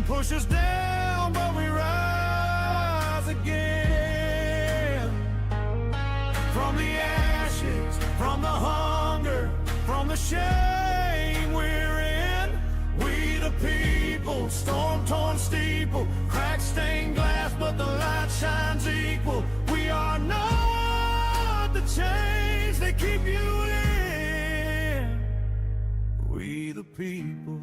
push us down, but we rise again. From the ashes, from the hunger, from the shame we're in, we the people, storm-torn steeple, cracked stained glass, but the light shines equal. We are not the chains that keep you in. We the people.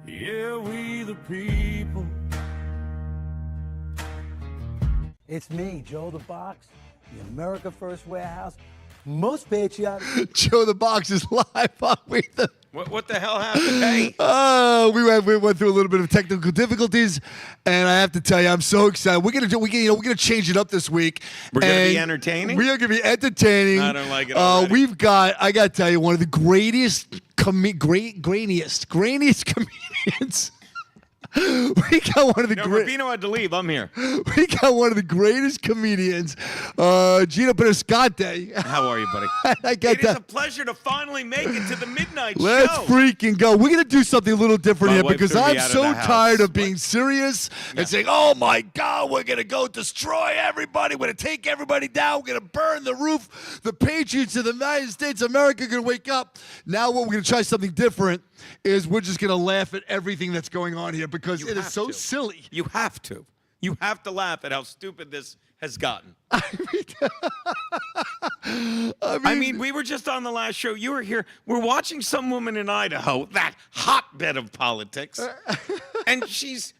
Yeah, we the people. It's me, Joe the Box, the America First Warehouse, most patriotic. Joe the Box is live on We the. What the hell happened? Hey. We went through a little bit of technical difficulties, and I have to tell you, I'm so excited. We're gonna change it up this week. We're gonna be entertaining. We are gonna be entertaining. I don't like it already. I gotta tell you, one of the grainiest comedians. We got one of the Rubino had to leave. I'm here. We got one of the greatest comedians, Gino Peniscante. How are you, buddy? It is a pleasure to finally make it to the midnight show. Let's freaking go. We're going to do something a little different here because I'm so tired of being serious and saying, oh, my God, we're going to go destroy everybody. We're going to take everybody down. We're going to burn the roof. The patriots of the United States of America are going to wake up. Now what we're going to try something different is we're just going to laugh at everything that's going on here because it is so silly. You have to. You have to laugh at how stupid this has gotten. I mean, we were just on the last show. You were here. We're watching some woman in Idaho, that hotbed of politics, and she's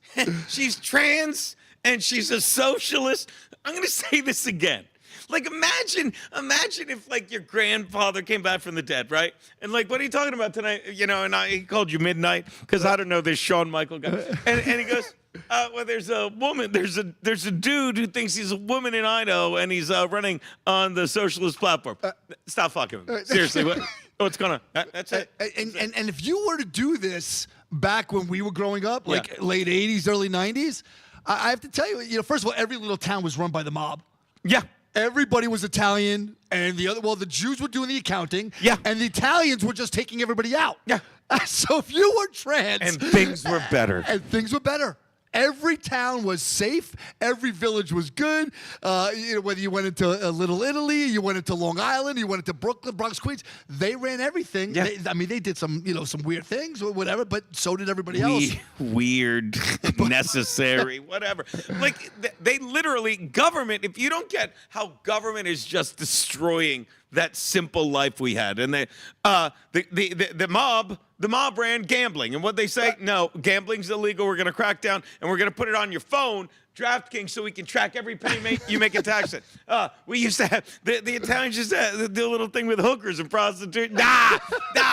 trans and she's a socialist. I'm going to say this again. Like, imagine if, like, your grandfather came back from the dead, right? And, like, what are you talking about tonight? You know, and he called you midnight because I don't know this Shawn Michael guy. And he goes, well, there's a woman, there's a dude who thinks he's a woman in Idaho and he's running on the socialist platform. Stop fucking with me. Seriously, what's going on? That's it. And if you were to do this back when we were growing up, like late 80s, early 90s, I have to tell you, first of all, every little town was run by the mob. Yeah. Everybody was Italian, and the Jews were doing the accounting, and the Italians were just taking everybody out. Yeah. So if you were trans, and things were better. Every town was safe. Every village was good. Whether you went into Little Italy, you went into Long Island, you went into Brooklyn, Bronx, Queens, they ran everything. Yeah. They did some weird things or whatever, but so did everybody else. Weird, necessary, whatever. Like, they literally, government, if you don't get how government is just destroying that simple life we had. And the mob ran gambling. And what they say, no, gambling's illegal. We're going to crack down, and we're going to put it on your phone, DraftKings, so we can track every penny you make in tax it. We used to have, the Italians used to do a little thing with hookers and prostitutes. Nah,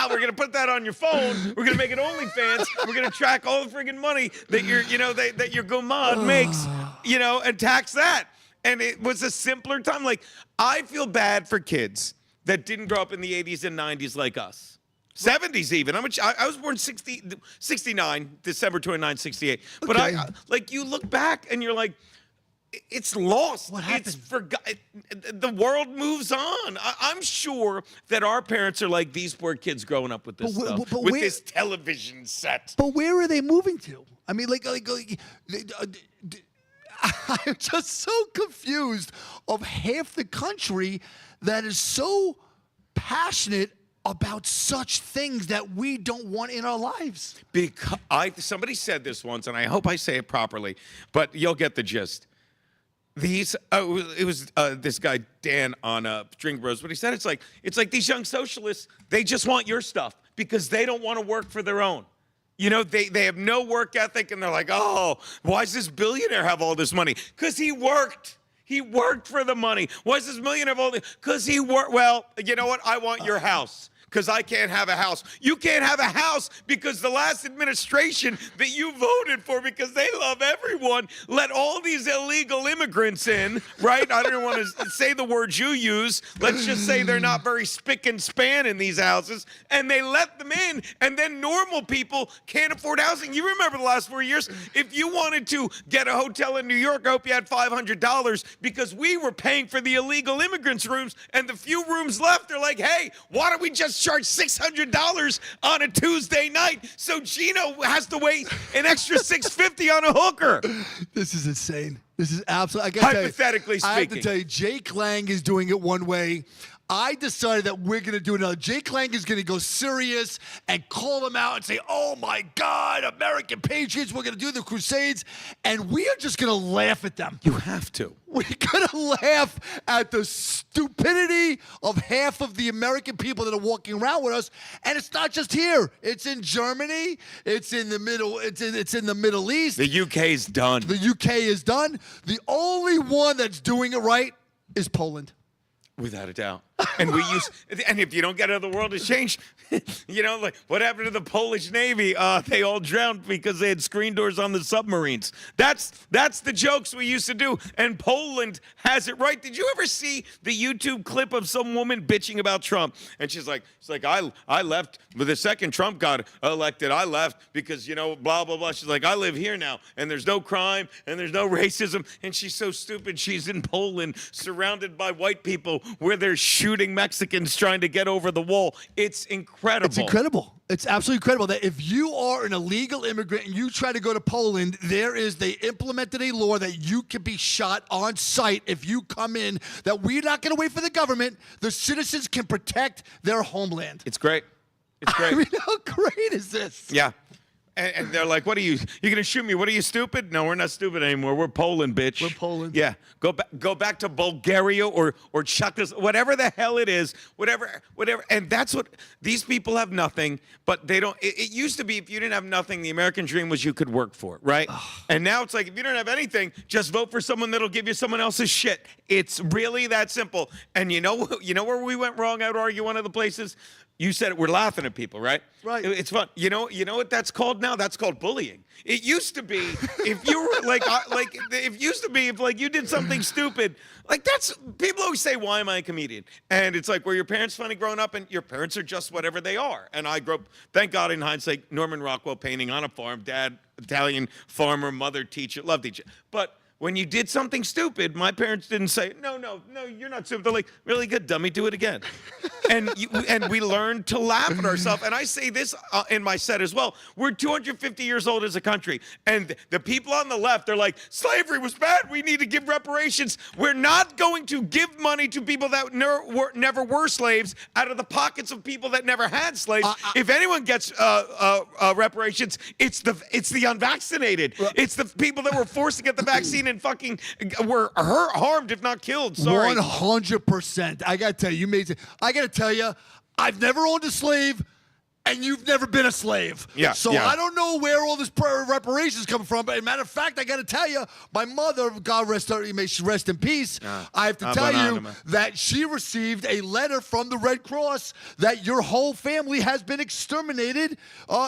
we're going to put that on your phone. We're going to make it OnlyFans. We're going to track all the friggin' money that that your gomad makes, and tax that. And it was a simpler time. Like, I feel bad for kids that didn't grow up in the 80s and 90s like us. 70s even. I was born 69, December 29, 68. Okay. But you look back and you're like, it's lost. What happened? It's forgotten. The world moves on. I'm sure that our parents are like these poor kids growing up with this stuff, with this television set. But where are they moving to? I mean, I'm just so confused of half the country that is so passionate about such things that we don't want in our lives. Because somebody said this once, and I hope I say it properly, but you'll get the gist. It was this guy Dan on Drink Bros, but he said it's like these young socialists, they just want your stuff because they don't want to work for their own. They have no work ethic, and they're like, oh, why does this billionaire have all this money? Because he worked. He worked for the money. Why does this millionaire have all this? Because he worked. Well, you know what? I want your house. Because I can't have a house. You can't have a house because the last administration that you voted for, because they love everyone, let all these illegal immigrants in, right? I don't want to say the words you use. Let's just say they're not very spick and span in these houses. And they let them in, and then normal people can't afford housing. You remember the last 4 years? If you wanted to get a hotel in New York, I hope you had $500 because we were paying for the illegal immigrants' rooms, and the few rooms left, they're like, hey, why don't we just restaurants charge $600 on a Tuesday night, so Gino has to wait an extra $650 on a hooker. This is insane. This is absolutely. Hypothetically speaking, I have to tell you, Jake Lang is doing it one way. I decided that we're going to do another. Jake Lang is going to go serious and call them out and say, oh, my God, American patriots, we're going to do the Crusades. And we are just going to laugh at them. you have to. We're going to laugh at the stupidity of half of the American people that are walking around with us. And it's not just here. It's in Germany. It's in the Middle. It's in the Middle East. The UK's done. The UK is done. The only one that's doing it right is Poland. Without a doubt. And and if you don't get it, the world has changed. Like what happened to the Polish Navy? They all drowned because they had screen doors on the submarines. That's the jokes we used to do. And Poland has it right. Did you ever see the YouTube clip of some woman bitching about Trump? And she's like, I left, but the second Trump got elected, I left because, blah, blah, blah. She's like, I live here now, and there's no crime, and there's no racism. And she's so stupid. She's in Poland, surrounded by white people, where they're shooting Mexicans trying to get over the wall. It's incredible. It's incredible. It's absolutely incredible that if you are an illegal immigrant and you try to go to Poland, they implemented a law that you can be shot on sight if you come in, that we're not going to wait for the government. The citizens can protect their homeland. It's great. It's great. I mean, how great is this? Yeah. And they're like, you're going to shoot me? What are you, stupid? No, we're not stupid anymore. We're Poland, bitch. We're Poland. Yeah. Go back to Bulgaria or Czechoslovakia, whatever the hell it is, whatever. And that's what, these people have nothing, but they don't, it used to be if you didn't have nothing, the American dream was you could work for it, right? And now it's like, if you don't have anything, just vote for someone that'll give you someone else's shit. It's really that simple. And you know where we went wrong? I would argue one of the places. You said we're laughing at people, right? Right. It's fun. You know what that's called now? That's called bullying. It used to be if you were if you did something stupid, that's people always say, why am I a comedian? And it's like, were your parents funny growing up? And your parents are just whatever they are. And I grew up, thank God, in hindsight, Norman Rockwell painting on a farm, dad, Italian farmer, mother, teacher, loved each other. But when you did something stupid, my parents didn't say, no, you're not stupid. They're like, really good, dummy, do it again. And we learned to laugh at ourselves. And I say this in my set as well. We're 250 years old as a country. And the people on the left, they're like, slavery was bad. We need to give reparations. We're not going to give money to people that never were slaves out of the pockets of people that never had slaves. If anyone gets reparations, it's the unvaccinated. It's the people that were forced to get the vaccine and fucking were harmed, if not killed. Sorry. 100%. I got to tell you, I've never owned a slave, and you've never been a slave. Yeah. So yeah. I don't know where all this reparations come from. But as a matter of fact, I got to tell you, my mother, God rest her, may she rest in peace. I have to tell you that she received a letter from the Red Cross that your whole family has been exterminated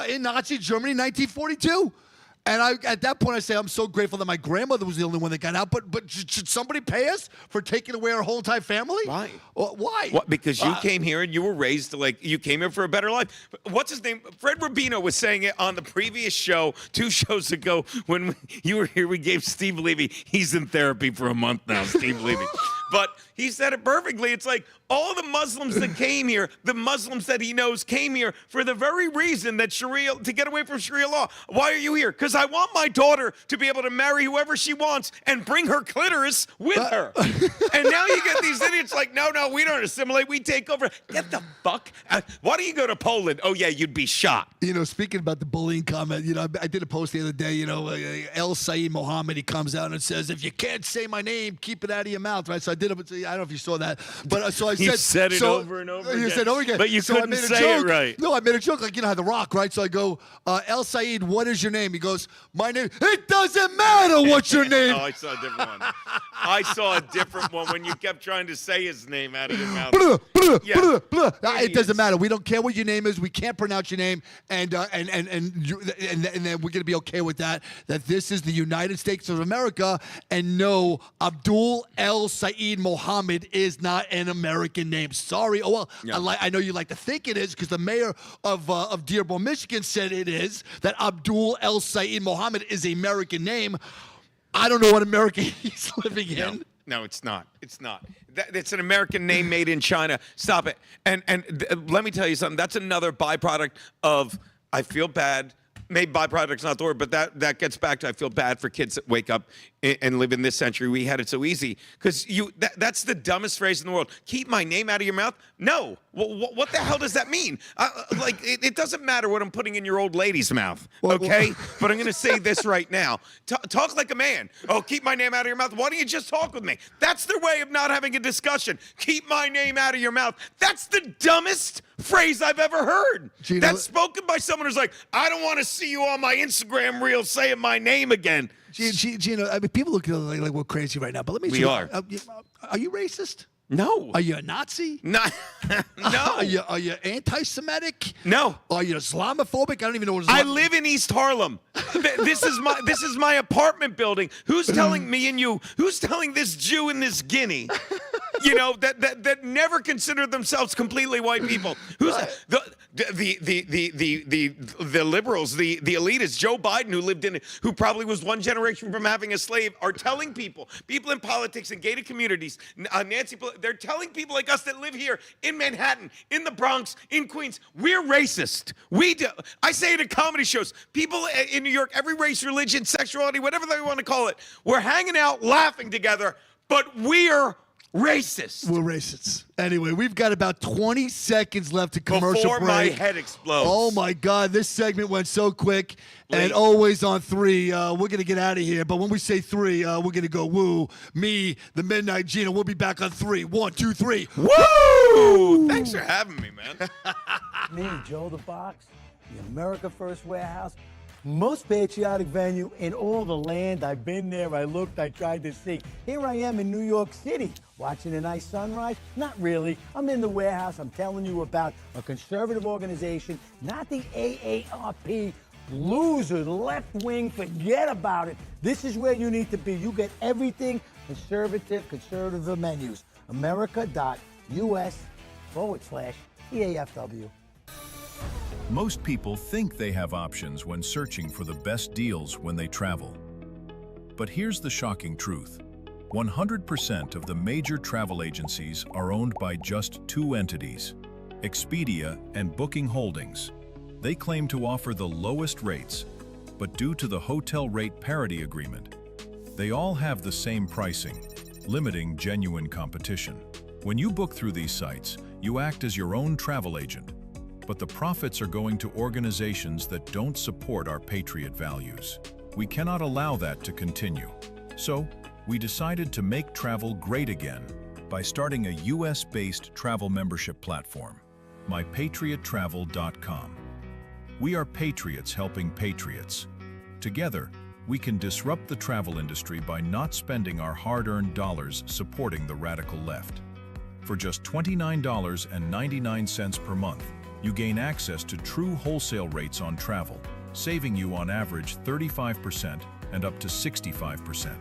in Nazi Germany, 1942. And at that point, I say, I'm so grateful that my grandmother was the only one that got out. But should somebody pay us for taking away our whole entire family? Why? Why? What? Because you came here and you were raised you came here for a better life. What's his name? Fred Rubino was saying it on the previous show, 2 shows ago, when you were here. We gave Steve Levy. He's in therapy for a month now, Steve Levy. But he said it perfectly. It's like all the Muslims that came here, the Muslims that he knows came here for the very reason that to get away from Sharia law. Why are you here? Because I want my daughter to be able to marry whoever she wants and bring her clitoris with her. And now you get these idiots like, no, we don't assimilate. We take over. Get the fuck out. Why do you go to Poland? Oh, yeah, you'd be shot. Speaking about the bullying comment, I did a post the other day, El Saeed Mohammed, he comes out and says, if you can't say my name, keep it out of your mouth, right? So I did it. I don't know if you saw that, but so I said, you said it over and over again. You said over again, but you couldn't say it right. No, I made a joke like how The Rock, right? So I go, El Saeed, what is your name? He goes, my name. It doesn't matter what's your name. Oh, I saw a different one. I saw a different one when you kept trying to say his name out of your mouth. It doesn't matter. We don't care what your name is. We can't pronounce your name, and then we're gonna be okay with that. That this is the United States of America, and no, Abdul El Saeed Mohammed is not an American name. Sorry. Oh well, yeah. I know you like to think it is because the mayor of Dearborn, Michigan, said it is. That Abdul El Saeed Mohammed is an American name. I don't know what America he's living in. No, it's not. It's not. It's an American name made in China. Stop it. And let me tell you something. That's another byproduct of, I feel bad. Maybe byproduct's not the word, but that gets back to I feel bad for kids that wake up and live in this century. We had it so easy. Because that's the dumbest phrase in the world. Keep my name out of your mouth? No. What the hell does that mean? It doesn't matter what I'm putting in your old lady's mouth, okay? But I'm going to say this right now. Talk like a man. Oh, keep my name out of your mouth. Why don't you just talk with me? That's their way of not having a discussion. Keep my name out of your mouth. That's the dumbest phrase I've ever heard. Gino, that's spoken by someone who's like, I don't want to see you on my Instagram reel saying my name again. Gino, I mean, people look like we're crazy right now, but let me. We are. Are you racist? No. Are you a Nazi? No. No. Are you anti-Semitic? No. Are you Islamophobic? I don't even know what I live in East Harlem. This is my apartment building. Who's telling me and you? Who's telling this Jew and this Guinea? You know, that never consider themselves completely white people. Who's the liberals, the elitists, Joe Biden, who probably was one generation from having a slave, are telling people in politics and gated communities, Nancy, they're telling people like us that live here in Manhattan, in the Bronx, in Queens, we're racist. I say it at comedy shows. People in New York, every race, religion, sexuality, whatever they want to call it, we're hanging out, laughing together, but we're racist. We're racists. Anyway, we've got about 20 seconds left to commercial before break. my head explodes. Oh, my God. This segment went so quick. And always on 3. We're going to get out of here. But when we say 3, we're going to go woo. Me, the Midnight Gino. We'll be back on 3. 1, 2, 3. Woo! Thanks for having me, man. Me, Joe the Box, the America First Warehouse, most patriotic venue in all the land. I've been there, I looked, I tried to see. Here I am in New York City, watching a nice sunrise. Not really. I'm in the warehouse. I'm telling you about a conservative organization, not the AARP loser, left wing, forget about it. This is where you need to be. You get everything conservative menus. America.us/TAFW. Most people think they have options when searching for the best deals when they travel. But here's the shocking truth. 100% of the major travel agencies are owned by just 2 entities, Expedia and Booking Holdings. They claim to offer the lowest rates, but due to the hotel rate parity agreement, they all have the same pricing, limiting genuine competition. When you book through these sites, you act as your own travel agent, but the profits are going to organizations that don't support our patriot values. We cannot allow that to continue. So, we decided to make travel great again by starting a US-based travel membership platform, mypatriottravel.com. We are patriots helping patriots. Together, we can disrupt the travel industry by not spending our hard-earned dollars supporting the radical left. For just $29.99 per month, you gain access to true wholesale rates on travel, saving you on average 35% and up to 65%.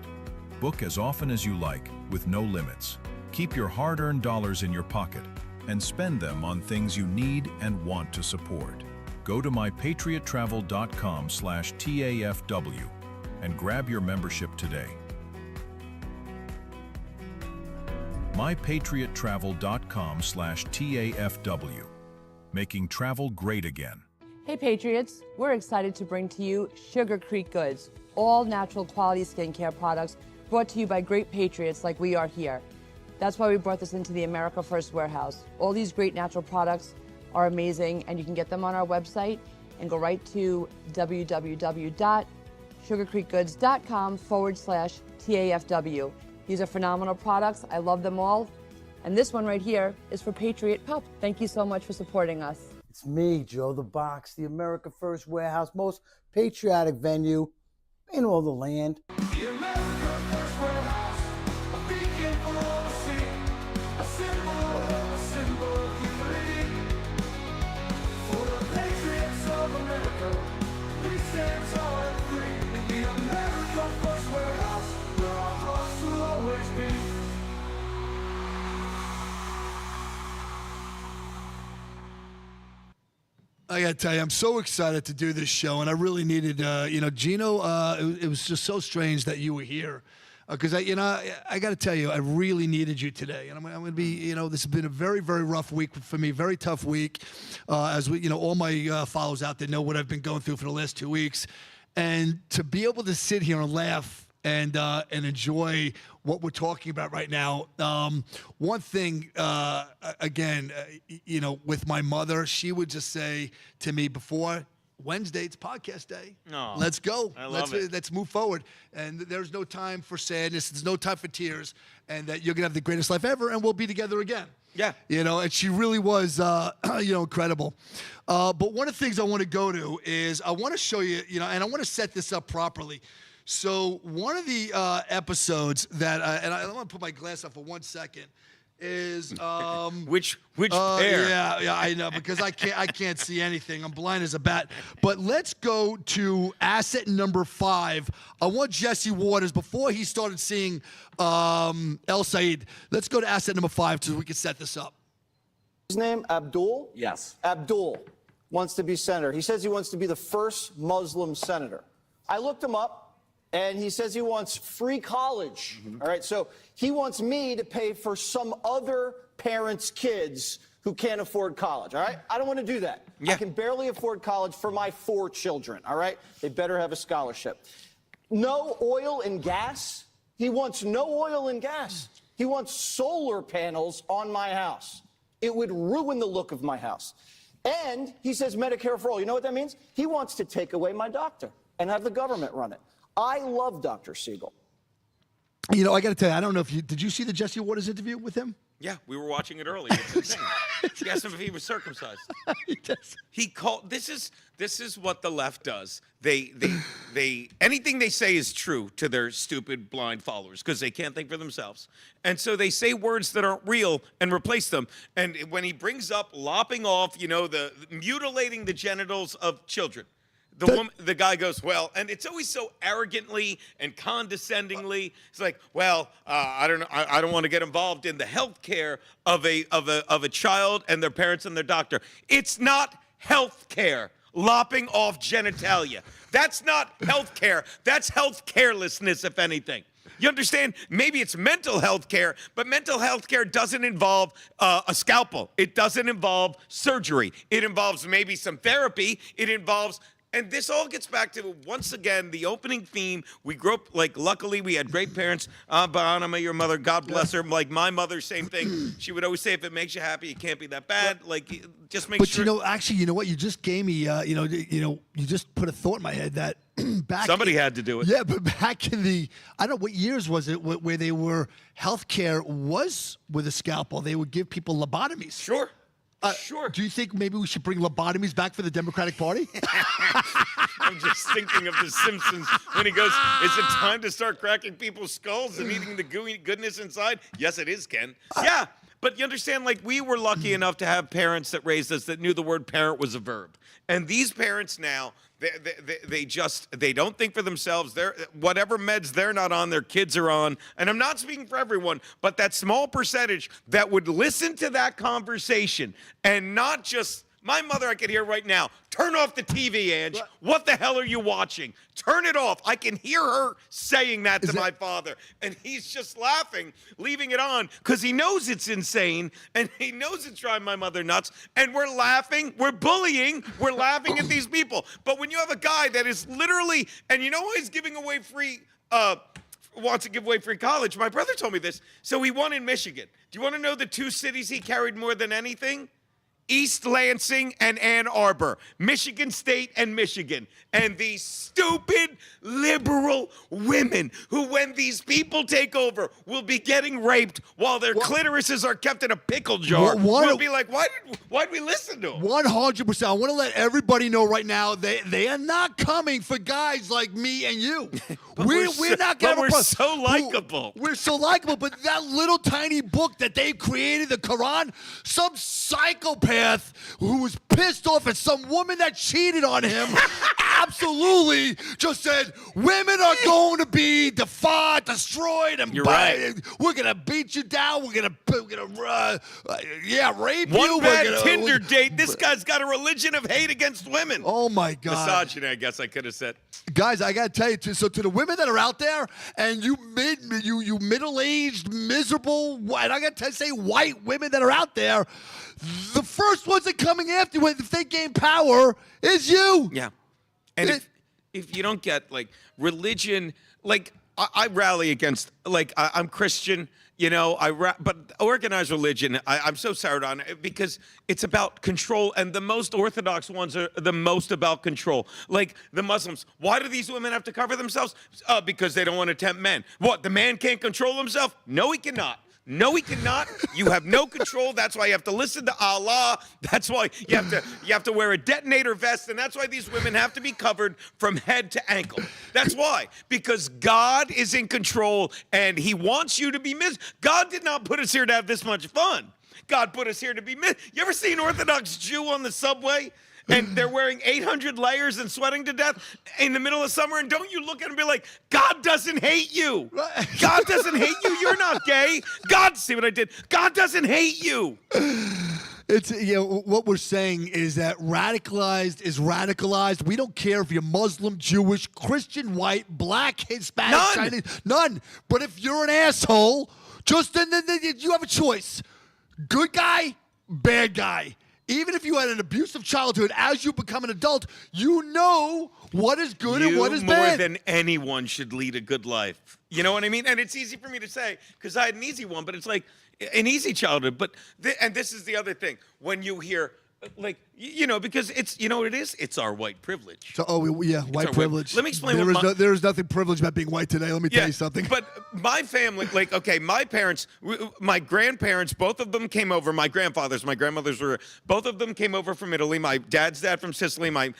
Book as often as you like, with no limits. Keep your hard-earned dollars in your pocket and spend them on things you need and want to support. Go to mypatriottravel.com/TAFW and grab your membership today. mypatriottravel.com/TAFW. Making travel great again. Hey Patriots, we're excited to bring to you Sugar Creek Goods, all natural quality skincare products brought to you by great patriots like we are here. That's why we brought this into the America First Warehouse. All these great natural products are amazing, and you can get them on our website and go right to www.sugarcreekgoods.com/TAFW. These are phenomenal products. I love them all. And this one right here is for Patriot Pup. Thank you so much for supporting us. It's me, Joe the Box, the America First Warehouse, most patriotic venue in all the land. The America First Warehouse, a beacon for all to see, a symbol of unity. For the patriots of America, we stand tall and free. In the America First Warehouse, where our hearts will always be. I gotta tell you, I'm so excited to do this show, and I really needed, Gino, it was just so strange that you were here. because I got to tell you, I really needed you today, and I'm going to be, this has been a very, very rough week for me, very tough week, as we, all my followers out there know what I've been going through for the last 2 weeks, and to be able to sit here and laugh and enjoy what we're talking about right now. One thing, again, with my mother, she would just say to me before Wednesday, it's podcast day. Aw, let's go. I love it. Let's move forward. And there's no time for sadness. There's no time for tears. And that you're gonna have the greatest life ever, and we'll be together again. Yeah. And she really was, incredible. But one of the things I want to go to is I want to show you, and I want to set this up properly. So one of the episodes that, and I want to put my glass up for 1 second, is which pair? Yeah, I know, because I can't see anything. I'm blind as a bat. But let's go to asset number 5. I want Jesse Waters, before he started seeing El Said. Let's go to asset number 5 so we can set this up. His name, Abdul? Yes. Abdul wants to be senator. He says he wants to be the first Muslim senator. I looked him up, and he says he wants free college. All right, so he wants me to pay for some other parents' kids who can't afford college. All right, I don't want to do that. Yeah. I can barely afford college for my 4 children. All right, they better have a scholarship. No oil and gas. He wants no oil and gas. He wants solar panels on my house. It would ruin the look of my house. And he says Medicare for all. You know what that means? He wants to take away my doctor and have the government run it. I love Dr. Siegel. I got to tell you, I don't know if did you see the Jesse Waters interview with him? Yeah, we were watching it earlier. It's insane. He asked him if he was circumcised. He called. This is what the left does. They anything they say is true to their stupid blind followers because they can't think for themselves, and so they say words that aren't real and replace them. And when he brings up lopping off, the mutilating the genitals of children. The guy goes, well, and it's always so arrogantly and condescendingly. It's like, well, I don't know, I don't want to get involved in the health care of a child and their parents and their doctor. It's not health care. Lopping off genitalia. That's not health care. That's health carelessness, if anything. You understand? Maybe it's mental health care, but mental health care doesn't involve a scalpel. It doesn't involve surgery. It involves maybe some therapy. It involves. And this all gets back to, once again, the opening theme. We grew up, luckily we had great parents. Anna, your mother, God bless her. Like my mother, same thing. She would always say, if it makes you happy, it can't be that bad. Just make sure. But actually, you know what? You just gave me, you just put a thought in my head that back. Somebody had to do it. Yeah, but back in I don't know, what years was it where they were, healthcare was with a scalpel. They would give people lobotomies. Sure. Sure. Do you think maybe we should bring lobotomies back for the Democratic Party? I'm just thinking of The Simpsons when he goes, is it time to start cracking people's skulls and eating the gooey goodness inside? Yes, it is, Ken. Yeah, but you understand, we were lucky enough to have parents that raised us that knew the word parent was a verb. And these parents now, they don't think for themselves. Whatever meds they're not on, their kids are on. And I'm not speaking for everyone, but that small percentage that would listen to that conversation and not just. My mother, I could hear right now, turn off the TV, Ange. What the hell are you watching? Turn it off. I can hear her saying that to my father. And he's just laughing, leaving it on, because he knows it's insane, and he knows it's driving my mother nuts. And we're laughing, we're bullying, we're laughing at these people. But when you have a guy that is literally, and you know why he's giving away free, wants to give away free college? My brother told me this. So he won in Michigan. Do you want to know the 2 cities he carried more than anything? East Lansing and Ann Arbor, Michigan State and Michigan. And these stupid liberal women who, when these people take over, will be getting raped while their clitorises are kept in a pickle jar. We'll be like, why did we listen to them? 100%. I want to let everybody know right now, they are not coming for guys like me and you. we're not going to. We're so likable. We're so likable, but that little tiny book that they created, the Quran, some psychopath bath who was pissed off at some woman that cheated on him. Absolutely just said, women are going to be defied, destroyed, and You're right. we're going to beat you down. We're going to rape One you. bad Tinder date. This guy's got a religion of hate against women. Oh, my God. Misogyny, I guess I could have said. Guys, I got to tell you, so to the women that are out there, and you middle-aged, miserable, and I got to say white women that are out there, the first ones that coming after you if they gain power is you. Yeah. And if you don't get, like, religion, like, I rally against, like, I'm Christian, you know, but organized religion, I'm so soured on it because it's about control, and the most orthodox ones are the most about control. Like the Muslims, why do these women have to cover themselves? Because they don't want to tempt men. What, the man can't control himself? No, he cannot. No, he cannot. You have no control. That's why you have to listen to Allah. That's why you have to wear a detonator vest, and that's why these women have to be covered from head to ankle. That's why. Because God is in control, and He wants you to be God did not put us here to have this much fun. God put us here to be You ever see an Orthodox Jew on the subway? And they're wearing 800 layers and sweating to death in the middle of summer. And don't you look at them and be like, God doesn't hate you. God doesn't hate you. You're not gay. God, see what I did? God doesn't hate you. It's, you know, what we're saying is that radicalized is radicalized. We don't care if you're Muslim, Jewish, Christian, white, black, Hispanic, None. Chinese. None. But if you're an asshole, then you have a choice. Good guy, bad guy. Even if you had an abusive childhood, as you become an adult, you know what is good and what is bad. You more than anyone should lead a good life. You know what I mean? And it's easy for me to say because I had an easy one, but it's like an easy childhood. But and this is the other thing. When you hear, like, you know, because it's, you know what it is? It's our white privilege. So, white privilege. Let me explain There is nothing privileged about being white today. Let me tell you something. But my family, like, okay, my parents, my grandparents, both of them came over. My grandfathers, my grandmothers both of them came over from Italy. My dad's dad from Sicily. My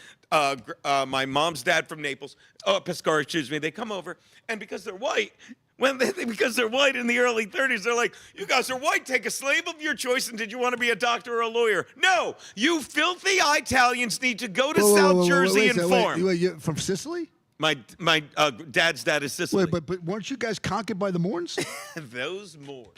mom's dad from Naples. Pescara, excuse me. They come over, and because they're white. Because they're white in the early 30s, they're like, you guys are white, take a slave of your choice, and did you want to be a doctor or a lawyer? No, you filthy Italians need to go to South Jersey and farm. You're from Sicily? My dad's dad is Sicily. Wait, but weren't you guys conquered by the Moors? Those Moors.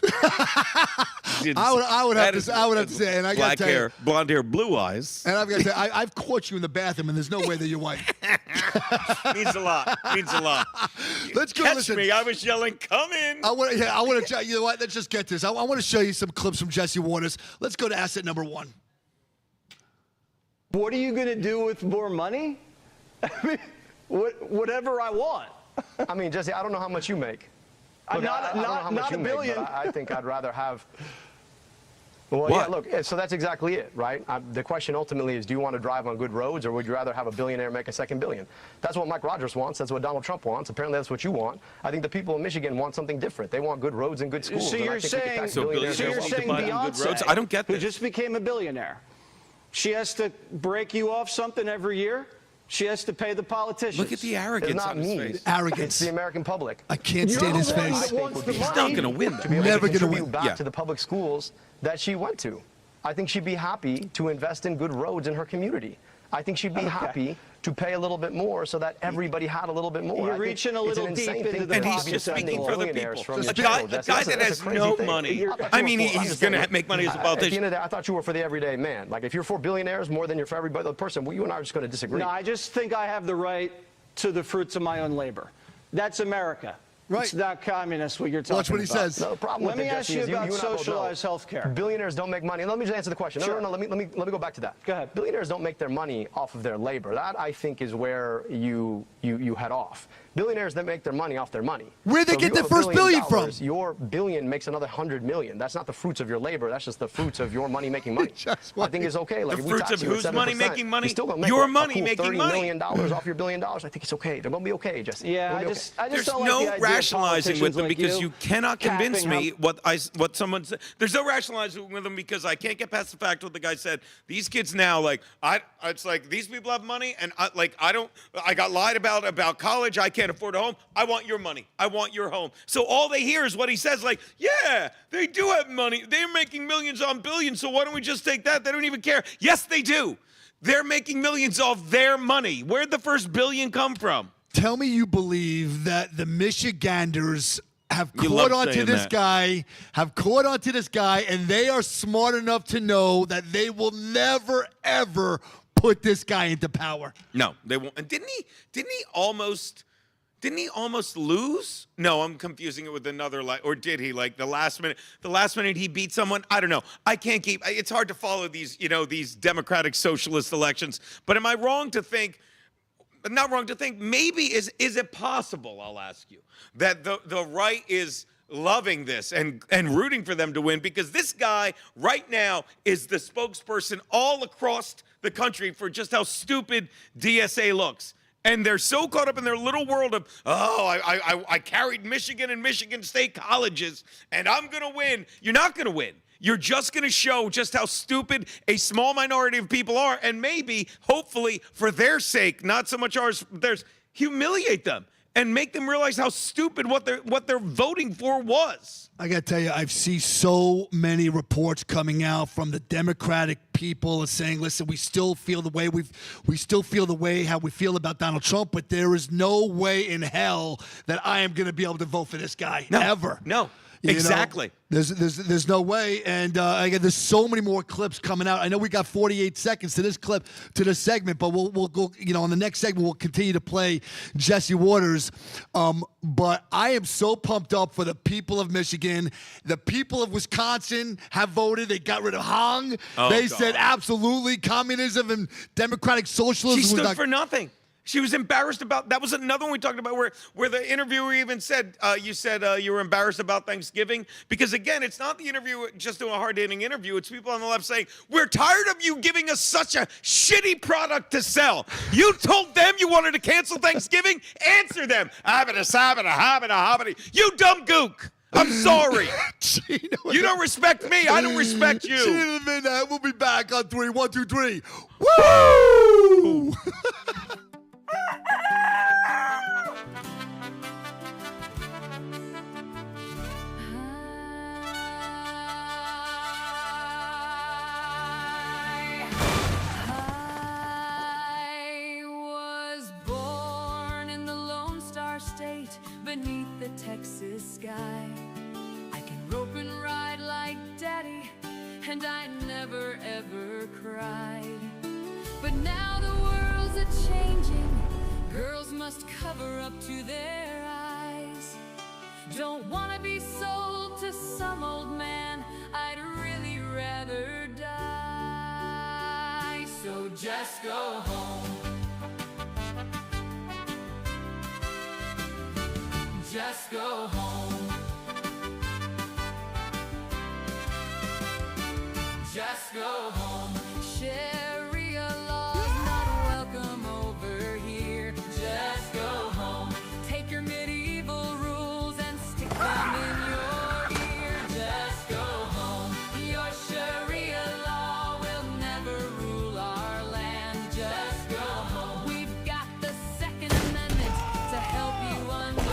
I would have to say, and I got to tell you, blonde hair, blue eyes. And I've got to say, I've caught you in the bathroom, and there's no way that you're white. Means a lot. Means a lot. Let's go. Catch Listen. me! I was yelling, "Come in!" I want to. You know what? Let's just get this. I want to show you some clips from Jesse Waters. Let's go to asset number 1. What are you going to do with more money? I mean, whatever I want. I mean, Jesse, I don't know how much you make. I'm Look, I don't know how much not you a make, billion. but I think I'd rather have. Well, What? yeah, look, so that's exactly it, right? The question ultimately is, do you want to drive on good roads, or would you rather have a billionaire make a second billion? That's what Mike Rogers wants. That's what Donald Trump wants. Apparently, that's what you want. I think the people in Michigan want something different. They want good roads and good schools. So and I you're think we could saying, tax So billionaires so you're as well. saying Biden on good roads? Beyonce, I don't get who this. just became a billionaire, she has to break you off something every year? She has to pay the politicians. Look at the arrogance It's not on his me. face. It's Arrogance. the American public. I can't You're stand his the one face. that wants the He's money. not going to win. To be able Never to gonna contribute win. back Yeah. to the public schools that she went to. I think she'd be happy to invest in good roads in her community. I think she'd be happy to pay a little bit more so that everybody had a little bit more. You're I think reaching a it's an little deep insane into thing the to And he's be just spending speaking for the billionaires people. from your A guy people, Jesse. that That's has a crazy no thing. money. I thought I you mean, were he's just going to saying, make money as a At the end politician. of the day, I thought you were for the everyday man. Like, if you're for billionaires more than you're for every other person, well, you and I are just going to disagree. No, I just think I have the right to the fruits of my own labor. That's America. Right. It's not communist what you're talking Watch what he about. says. No, the problem Let with me it, ask Jesse, you is about and I both know. socialized health care. Billionaires don't make money. Let me just answer the question. Sure. No, let me go back to that. Go ahead. Billionaires don't make their money off of their labor. That, I think, is where you head off. Billionaires that make their money off their money. Where'd they So if get you their have $1 first billion billion, from? Your billion makes another 100 million. That's not the fruits of your labor. That's just the fruits of your money making money. Just I think it's okay. Like, The if we fruits tax of you at whose 7%, money making money? you're still gonna make Your a money cool making $30 money. million off your $1 billion. I think it's okay. They're gonna be okay, Jesse. Yeah, They're I gonna be just okay. There's don't like no the idea of rationalizing with politicians them like because you cannot convince capping me what someone said. There's no rationalizing with them because I can't get past the fact what the guy said. These kids now, like, it's like these people have money and I got lied about college. I can't can't afford a home. I want your money. I want your home. So all they hear is what he says, like, yeah, they do have money. They're making millions on billions, so why don't we just take that? They don't even care. Yes, they do. They're making millions off their money. Where'd the first billion come from? Tell me you believe that the Michiganders have You caught love onto saying this that. guy, and they are smart enough to know that they will never, ever put this guy into power. No, they won't. And didn't he almost lose? No, I'm confusing it with another, or did he? Like the last minute he beat someone? I don't know. I can't keep, it's hard to follow these, these democratic socialist elections. But am I wrong to think, not wrong to think, maybe is it possible, I'll ask you, that the right is loving this and rooting for them to win, because this guy right now is the spokesperson all across the country for just how stupid DSA looks. And they're so caught up in their little world of, I carried Michigan and Michigan State colleges, and I'm going to win. You're not going to win. You're just going to show just how stupid a small minority of people are, and maybe, hopefully, for their sake, not so much ours, theirs, humiliate them and make them realize how stupid what they're voting for was. I got to tell you, I've seen so many reports coming out from the Democratic people saying, listen, we still feel the way how we feel about Donald Trump, but there is no way in hell that I am going to be able to vote for this guy ever. No. You know, Exactly. There's no way, and again, there's so many more clips coming out. I know we got 48 seconds to this clip, to this segment, but we'll go. On the next segment, we'll continue to play Jesse Waters. But I am so pumped up for the people of Michigan. The people of Wisconsin have voted. They got rid of Hong. They said absolutely communism and democratic socialism. She was stood not for nothing. She was embarrassed about, that was another one we talked about where the interviewer even said, you said you were embarrassed about Thanksgiving. Because again, it's not the interviewer just doing a hard-hitting interview. It's people on the left saying, we're tired of you giving us such a shitty product to sell. You told them you wanted to cancel Thanksgiving? Answer them. You dumb gook. I'm sorry. You don't respect me. I don't respect you. See you in a minute. We'll be back on 3. 1, 2, 3. Woo! Beneath the Texas sky, I can rope and ride like Daddy, and I never ever cried. But now the world's a-changing. Girls must cover up to their eyes. Don't wanna be sold to some old man. I'd really rather die. So just go home. Just go home. Just go home. Sharia law's not welcome over here. Just go home. Take your medieval rules and stick them in your ear. Just go home. Your Sharia law will never rule our land. Just go home. We've got the Second Amendment to help you understand.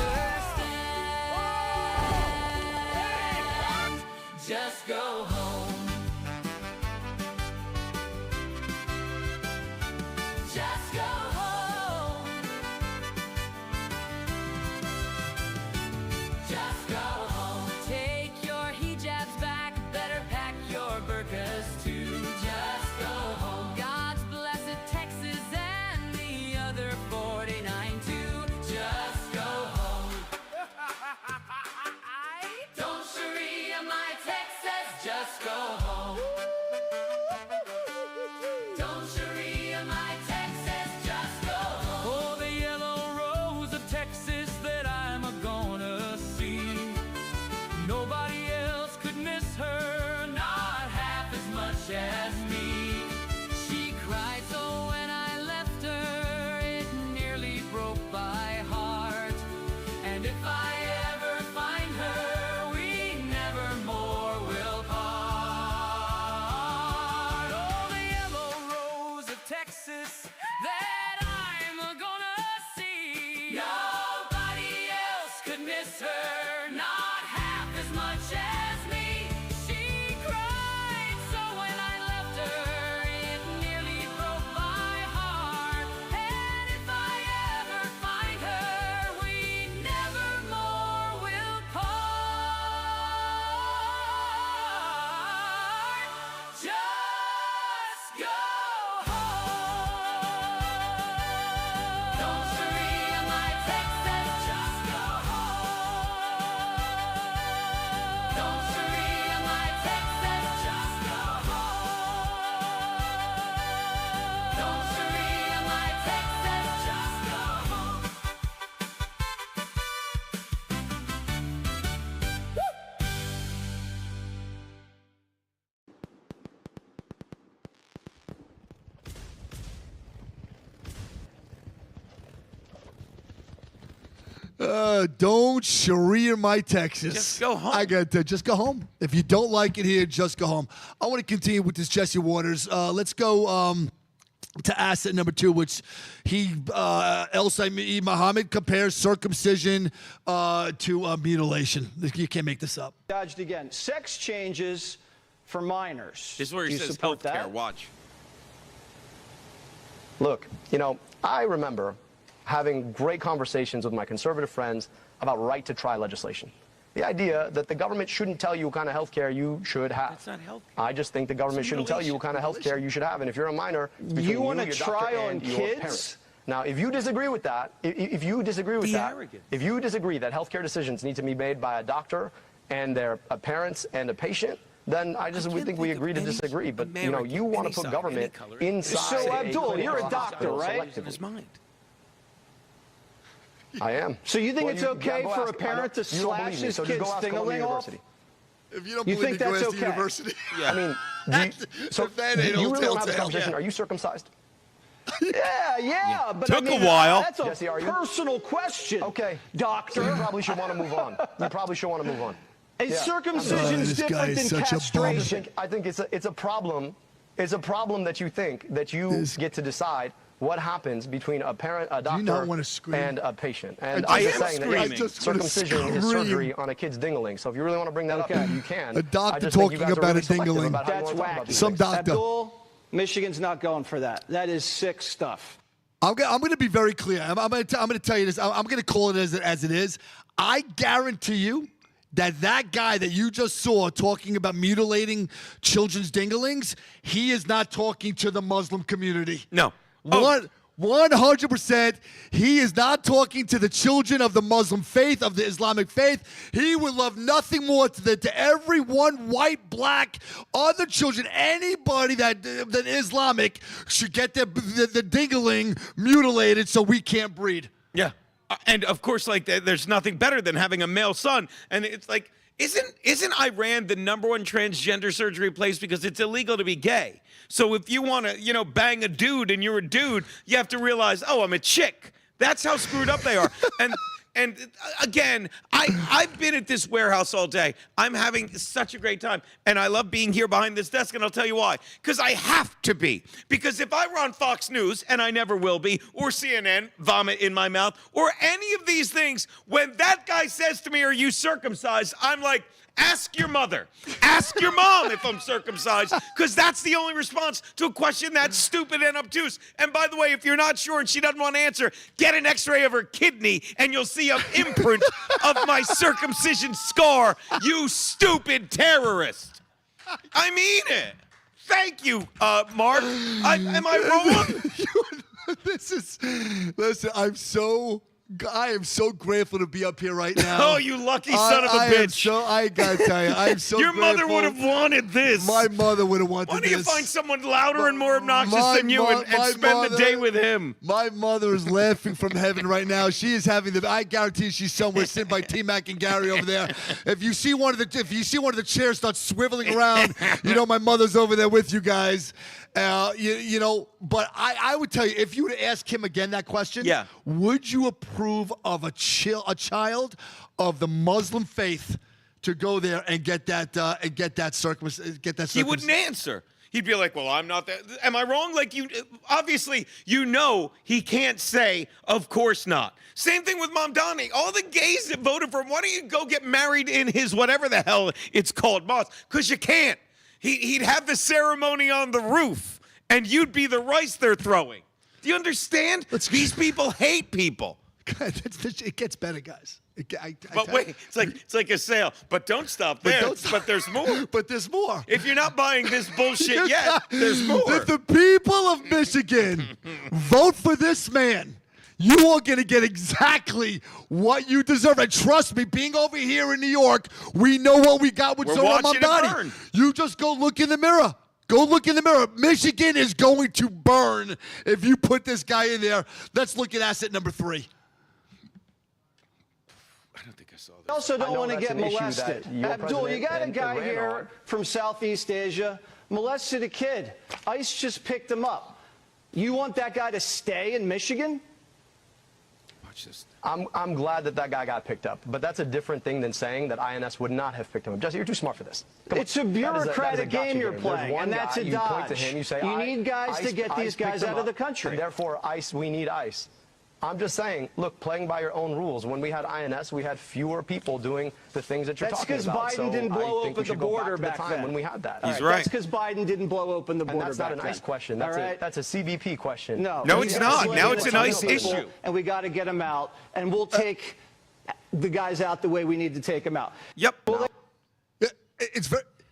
Don't Sharia my Texas. Just go home. I got to just go home. If you don't like it here, just go home. I want to continue with this Jesse Waters. Let's go to asset number 2, which El Said Muhammad compares circumcision to mutilation. You can't make this up. Dodged again. Sex changes for minors. This is where he says support healthcare. that? Watch. Look, I remember having great conversations with my conservative friends about right-to-try legislation. The idea that the government shouldn't tell you what kind of health care you should have. That's not health. I just think the government shouldn't tell you what kind of health care you should have. And if you're a minor, it's between You want to your try doctor on and your kids? parent. Now, if you disagree with that, if you disagree with that, arrogant. if you disagree that healthcare decisions need to be made by a doctor and their parents and a patient, then I just would think we agree to disagree. But American, you want any to put side, government any color. inside. So, a Abdul, clinic you're a or doctor, hospital right? In his selectively. mind. I am. So you think Well, it's you- okay go for ask- a parent to you don't slash believe me, his so just kid's go ask Columbia ding-a-ling off? University. If you don't You believe think me, go that's ask the okay? university. I mean, so If that do ain't you old really want to have telltale. a conversation? Are you circumcised? Yeah, but Took I mean, a while. That's a Jesse, are you? personal question. Okay. Doctor. You probably should want to move on. You probably should want to move on. And Yeah. circumcision's this guy different is than such a bum. castration. I think it's a problem. It's a problem that you think that you get to decide what happens between a parent, a doctor, not wanna scream? and a patient. And I I'm just am saying that screaming. I just wanna circumcision is scream. surgery on a kid's ding-a-ling. So if you really want to bring that up, you can. A doctor I just think you talking guys are about really a selective ding-a-ling. about how you That's wanna talk about wacky. these Some things. doctor. Abdul, Michigan's not going for that. That is sick stuff. I'm going to be very clear. I'm going to tell you this. I'm going to call it as it is. I guarantee you that guy that you just saw talking about mutilating children's dinglings, he is not talking to the Muslim community. No. 100%. He is not talking to the children of the Muslim faith, of the Islamic faith. He would love nothing more to everyone, white, black, other children, anybody that Islamic should get the dingling mutilated so we can't breed. Yeah. And of course, like there's nothing better than having a male son. And it's like, isn't Iran the #1 transgender surgery place because it's illegal to be gay? So if you want to, bang a dude and you're a dude, you have to realize, oh, I'm a chick. That's how screwed up they are. And again, I've been at this warehouse all day. I'm having such a great time. And I love being here behind this desk, and I'll tell you why. Because I have to be. Because if I were on Fox News, and I never will be, or CNN, vomit in my mouth, or any of these things, when that guy says to me, are you circumcised? I'm like, ask your mother. Ask your mom if I'm circumcised, because that's the only response to a question that's stupid and obtuse. And by the way, if you're not sure and she doesn't want to answer, get an x-ray of her kidney and you'll see an imprint of my circumcision scar, you stupid terrorist. I mean it. Thank you, Mark. Am I wrong? Listen, I am so grateful to be up here right now. Oh, you lucky son of a bitch. I gotta tell you, I am so Your mother grateful. would have wanted this. My mother would have wanted Why this. don't you find someone louder and more obnoxious than you and spend the day with him? My mother is laughing from heaven right now. She is having I guarantee she's somewhere sitting by T-Mac and Gary over there. If you see one of the chairs start swiveling around, my mother's over there with you guys. But I would tell you, if you were to ask him again that question, yeah, would you approve of a child of the Muslim faith to go there and get that circumcision? He wouldn't answer. He'd be like, well, I'm not that. Am I wrong? Like, obviously, he can't say, of course not. Same thing with Mamdani. All the gays that voted for him, why don't you go get married in his whatever the hell it's called, mosque? Because you can't. He'd have the ceremony on the roof, and you'd be the rice they're throwing. Do you understand? These people hate people. It gets better, guys. But wait, it's like a sale. But don't stop there. But there's more. But there's more. If you're not buying this bullshit yet, there's more. If the people of Michigan vote for this man, you are going to get exactly what you deserve. And trust me, being over here in New York, we know what we got with Zohar watching it Mamdani. burn. You just go look in the mirror. Go look in the mirror. Michigan is going to burn if you put this guy in there. Let's look at asset number 3. I don't think I saw I that. also don't want to that's get an issue molested. that your Abdul, you got a president guy and Iran here are. from Southeast Asia, molested a kid. ICE just picked him up. You want that guy to stay in Michigan? Watch this. I'm glad that that guy got picked up, but that's a different thing than saying that INS would not have picked him up. Jesse, you're too smart for this. It's a bureaucratic game you're playing, and that's a you dodge. point to him, you say, you need guys to get these guys out of the country. And therefore, ICE, we need ICE. I'm just saying, look, playing by your own rules. When we had INS, we had fewer people doing the things that you're talking about. That's because Biden didn't blow open the border back then. When we had that. He's right. That's because Biden didn't blow open the border and that's back not an then. ICE question. That's a CBP question. No, it's not. Now it's an ICE issue. And we got to get them out, and we'll take the guys out the way we need to take them out. Yep.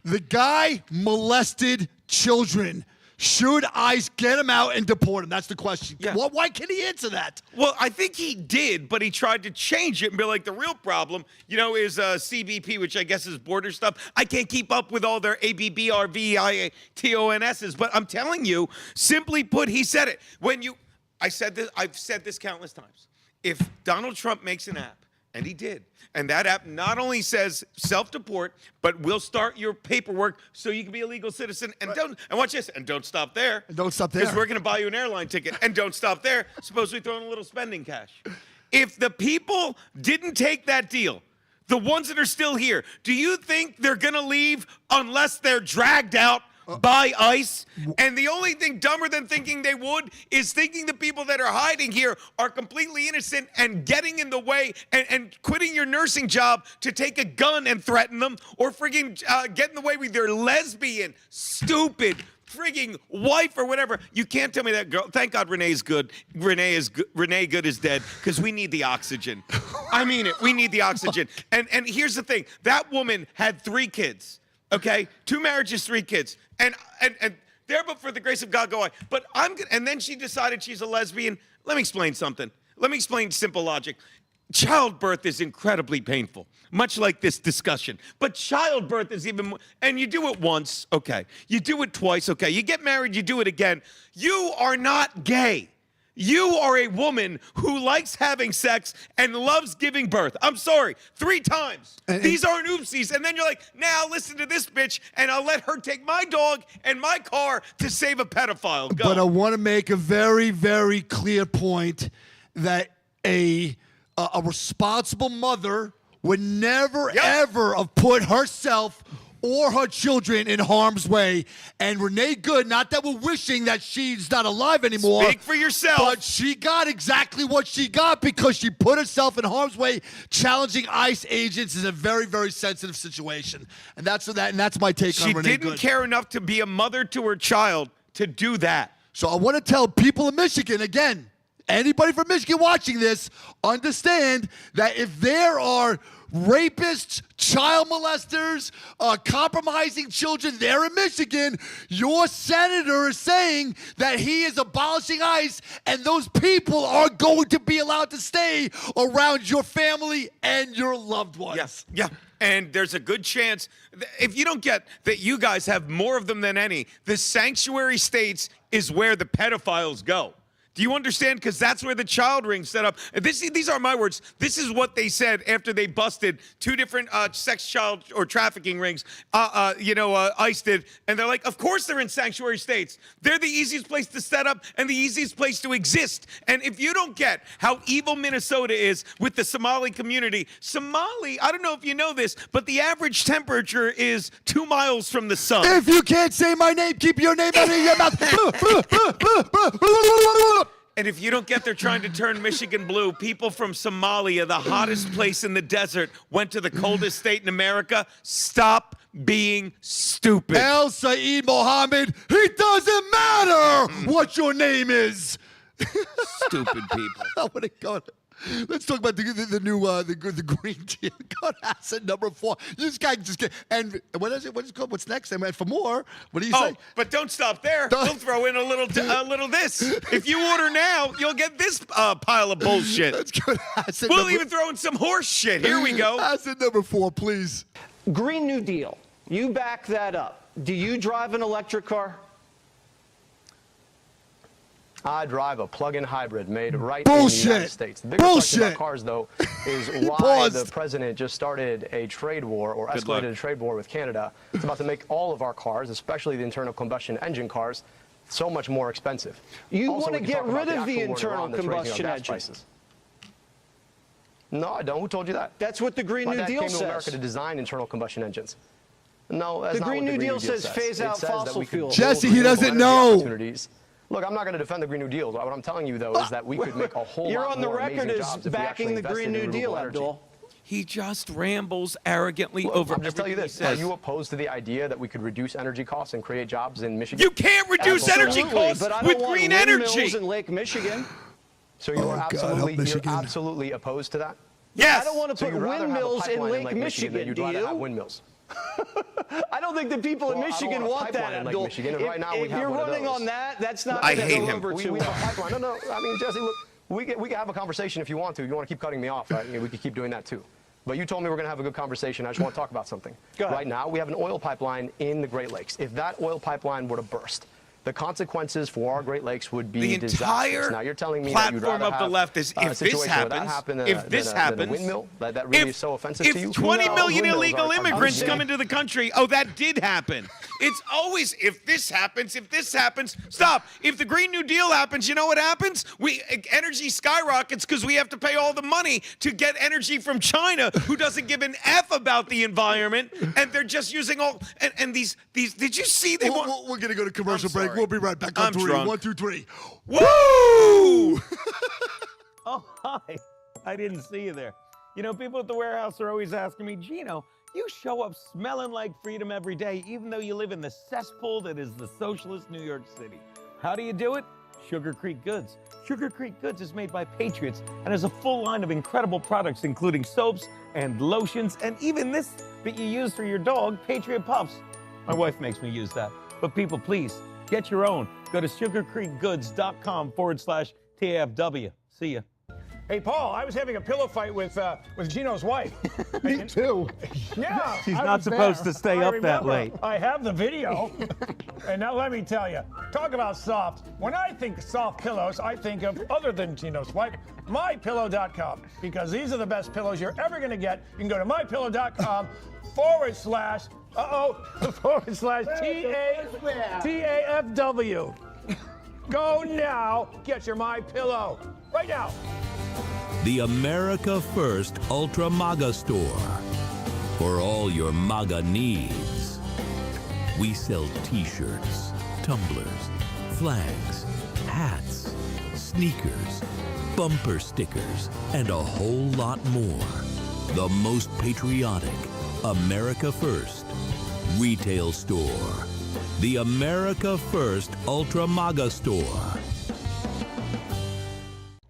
The guy molested children. Should ICE get him out and deport him? That's the question. Yeah. Why can't he answer that? Well, I think he did, but he tried to change it and be like, the real problem, is CBP, which I guess is border stuff. I can't keep up with all their ABBRVITONSs, but I'm telling you, simply put, he said it. I've said this countless times. If Donald Trump makes an app, and he did, and that app not only says self-deport, but will start your paperwork so you can be a legal citizen. And watch this. And don't stop there. Don't stop there. Because we're going to buy you an airline ticket. And don't stop there. Suppose we throw in a little spending cash. If the people didn't take that deal, the ones that are still here, do you think they're going to leave unless they're dragged out by ICE? And the only thing dumber than thinking they would is thinking the people that are hiding here are completely innocent and getting in the way and quitting your nursing job to take a gun and threaten them, or friggin' get in the way with their lesbian, stupid, frigging wife or whatever. You can't tell me that girl. Thank God Renee's good. Renee Good is dead, because we need the oxygen. I mean it. We need the oxygen. And here's the thing. That woman had 3 kids. Okay, 2 marriages, 3 kids, and there, but for the grace of God, go I. But and then she decided she's a lesbian. Let me explain something. Let me explain simple logic. Childbirth is incredibly painful, much like this discussion. But childbirth is even more, and you do it once, okay. You do it twice, okay. You get married, you do it again. You are not gay. You are a woman who likes having sex and loves giving birth. I'm sorry, 3 times. These aren't oopsies. And then you're like, now listen to this bitch, and I'll let her take my dog and my car to save a pedophile. Go. But I want to make a very, very clear point that a responsible mother would never, ever have put herself or her children in harm's way. And Renee Good, not that we're wishing that she's not alive anymore. Speak for yourself. But she got exactly what she got because she put herself in harm's way. Challenging ICE agents is a very, very sensitive situation. And that's my take on Renee Good. She didn't care enough to be a mother to her child to do that. So I want to tell people in Michigan, again, anybody from Michigan watching this, understand that if there are rapists, child molesters, compromising children there in Michigan, your senator is saying that he is abolishing ICE, and those people are going to be allowed to stay around your family and your loved ones. Yes, yeah. And there's a good chance, if you don't get that you guys have more of them than any, the sanctuary states is where the pedophiles go. Do you understand? Because that's where the child ring's set up. These are my words. This is what they said after they busted 2 different sex, child, or trafficking rings. ICE did. And they're like, of course they're in sanctuary states. They're the easiest place to set up and the easiest place to exist. And if you don't get how evil Minnesota is with the Somali community, Somali, I don't know if you know this, but the average temperature is 2 miles from the sun. If you can't say my name, keep your name out of your mouth. And if you don't get they're trying to turn Michigan blue, people from Somalia, the hottest place in the desert, went to the coldest state in America. Stop being stupid. El Saeed Mohammed, it doesn't matter what your name is. Stupid people. I want to go. Let's talk about the new the Green Deal. Go to asset number 4. This guy just get, and what is it? What is it called? What's next? I mean, for more. What do you say? But don't stop there. We'll throw in a little this. If you order now, you'll get this pile of bullshit. Let's go to asset We'll even throw in some horse shit. Here we go. Asset number 4, please. Green New Deal. You back that up. Do you drive an electric car? I drive a plug-in hybrid made right Bullshit. in the United States. The bigger question about cars, though, is why the president just started a trade war or escalated a trade war with Canada. It's about to make all of our cars, especially the internal combustion engine cars, so much more expensive. You want to get rid of the internal combustion engine. No, I don't. Who told you that? That's what the Green My New dad Deal came to says. America to design internal combustion engines. No, that's The not Green what New the Green Deal New Deal says phase out It says that fossil we could fuels. build Jesse, he renewable doesn't energy know. opportunities. Look, I'm not going to defend the Green New Deal. What I'm telling you, though, is that we could make a whole You're lot on the more record amazing as jobs if we backing actually the Green invested in New Deal, renewable energy. Abdul. He just rambles arrogantly Look, over I'll just tell you everything this. he says. Are you opposed to the idea that we could reduce energy costs and create jobs in Michigan? You can't reduce energy Absolutely, costs but I with don't want green windmills energy. in Lake Michigan. So you are God, help you're Michigan. absolutely opposed to that? Yes. I don't want to So put you'd rather have a windmills in pipeline Lake Michigan, than you'd do rather have you? windmills. I don't think the people in Well, I don't Michigan want a want that, pipeline in Lake Abdul. Michigan, and right now we If have you're one of running those. on that, that's not I going to hate go him. over too We have well. a pipeline. No, I mean, Jesse, look, we can have a conversation if you want to. If you want to keep cutting me off, we could keep doing that too. But you told me we're going to have a good conversation. I just want to talk about something. Go ahead. Right now, we have an oil pipeline in the Great Lakes. If that oil pipeline were to burst, the consequences for our Great Lakes would be The disastrous. entire Now you're telling me that you'd platform rather of the have left is a if this situation where that happens, happened than if a- this than a happens, windmill, that really is so offensive to you. If 20 No, million windmills illegal are immigrants decent. come into the country, oh, that did happen. It's always if this happens, if this happens. Stop. If the Green New Deal happens, you know what happens? Energy skyrockets because we have to pay all the money to get energy from China, who doesn't give an F about the environment, and they're just using all and these. Did you see they want? We're going to go to commercial I'm break. sorry. We'll be right back on I'm three. drunk. 1, 2, 3. Woo! Oh, hi. I didn't see you there. You know, people at the warehouse are always asking me, Gino, you show up smelling like freedom every day, even though you live in the cesspool that is the socialist New York City. How do you do it? Sugar Creek Goods. Sugar Creek Goods is made by patriots and has a full line of incredible products, including soaps and lotions, and even this that you use for your dog, Patriot Puffs. My wife makes me use that. But people, please, get your own. Go to sugarcreekgoods.com/TAFW. See ya. Hey, Paul, I was having a pillow fight with Gino's wife. Me too. Yeah. She's I not was supposed there. to stay I up that remember. late. I have the video. And now let me tell you, talk about soft. When I think soft pillows, I think of other than Gino's wife, mypillow.com, because these are the best pillows you're ever going to get. You can go to mypillow.com /TAFW. Go now, get your My Pillow right now. The America First Ultra MAGA store. For all your MAGA needs. We sell t-shirts, tumblers, flags, hats, sneakers, bumper stickers, and a whole lot more. The most patriotic America First retail store. The America First Ultra MAGA store.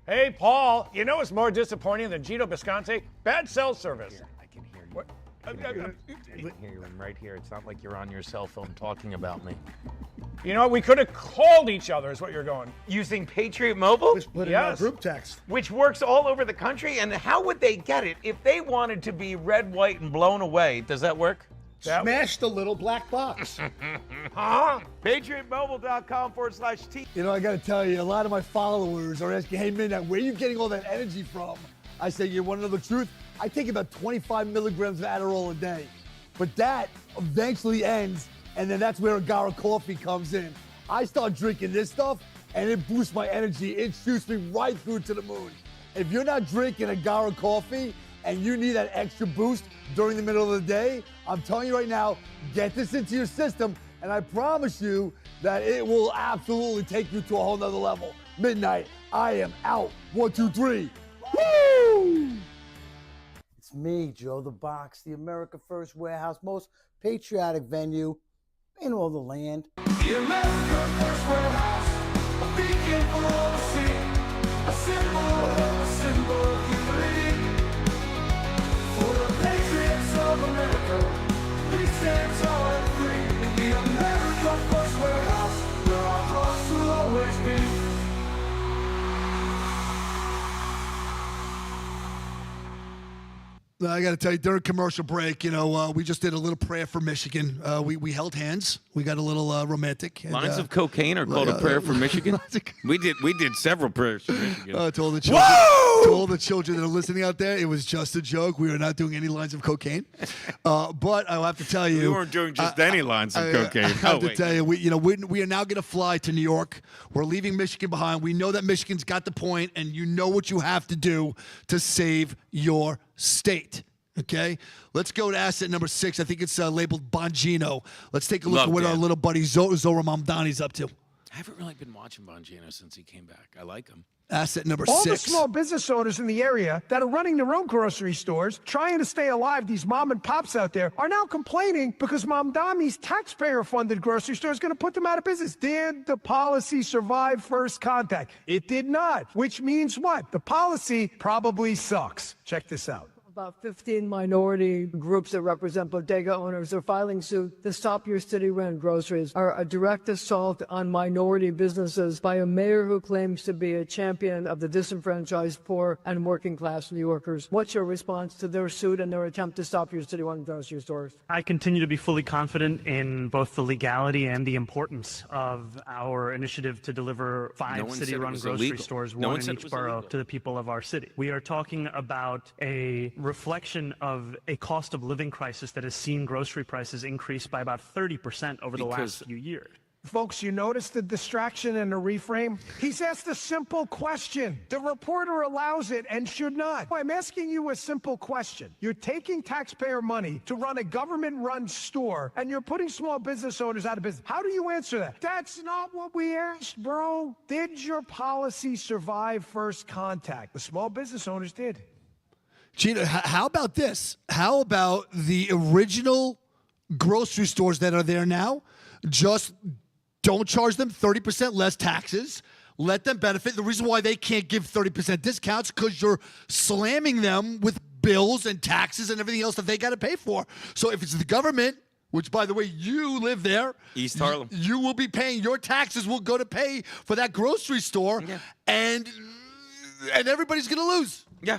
Hey, Paul, you know what's more disappointing than Gino Bisconte? Bad cell service. I can hear you. What? I can hear you. I'm right here. It's not like you're on your cell phone talking about me. You know what? We could have called each other is what you're going. Using Patriot Mobile? Put it in our Yes. group text. Which works all over the country. And how would they get it if they wanted to be red, white, and blown away? Does that work? Smash the little black box. Huh? PatriotMobile.com/T. You know, I got to tell you, a lot of my followers are asking, hey, Midnight, where are you getting all that energy from? I say, you want to know the truth? I take about 25 milligrams of Adderall a day. But that eventually ends, and then that's where Agara coffee comes in. I start drinking this stuff, and it boosts my energy. It shoots me right through to the moon. If you're not drinking Agara coffee, and you need that extra boost during the middle of the day, I'm telling you right now, get this into your system, and I promise you that it will absolutely take you to a whole nother level. Midnight, I am out. 1, 2, 3. Woo! It's me, Joe the Box, the America First Warehouse, most patriotic venue in all the land. The America First Warehouse, a beacon for all to see, a symbol of humility. For the patriots of America, we stand tall and free. In the America First Warehouse, where our hearts will always be. I got to tell you, during commercial break, we just did a little prayer for Michigan. We held hands. We got a little romantic. And, Lines of cocaine are called a prayer for Michigan. We did several prayers for Michigan. To all the children that are listening out there, it was just a joke. We are not doing any lines of cocaine. But I'll have to tell you, we weren't doing just any lines of cocaine. I have to tell you, we are now going to fly to New York. We're leaving Michigan behind. We know that Michigan's got the point, and you know what you have to do to save your state. Okay, let's go to asset number 6. I think it's labeled Bongino. Let's take a look at what our little buddy Zora Mamdani's up to. I haven't really been watching Bongino since he came back. I like him. Asset number All 6. the small business owners in the area that are running their own grocery stores, trying to stay alive, these mom and pops out there, are now complaining because Mamdani's taxpayer-funded grocery store is going to put them out of business. Did the policy survive first contact? It did not, which means what? The policy probably sucks. Check this out. About 15 minority groups that represent bodega owners are filing suit to stop your city run groceries are a direct assault on minority businesses by a mayor who claims to be a champion of the disenfranchised, poor, and working class New Yorkers. What's your response to their suit and their attempt to stop your city run grocery stores? I continue to be fully confident in both the legality and the importance of our initiative to deliver 5 city-run grocery stores, one in each borough, to the people of our city. We are talking about a reflection of a cost of living crisis that has seen grocery prices increase by about 30% over the last few years. Folks, you notice the distraction and the reframe? He's asked a simple question. The reporter allows it and should not. I'm asking you a simple question. You're taking taxpayer money to run a government-run store, and you're putting small business owners out of business. How do you answer that? That's not what we asked, bro. Did your policy survive first contact? The small business owners did. Gina, how about this? How about the original grocery stores that are there now? Just don't charge them 30% less taxes. Let them benefit. The reason why they can't give 30% discounts because you're slamming them with bills and taxes and everything else that they got to pay for. So if it's the government, which, by the way, you live there. East Harlem. You will be paying. Your taxes will go to pay for that grocery store. Yeah. And everybody's going to lose. Yeah.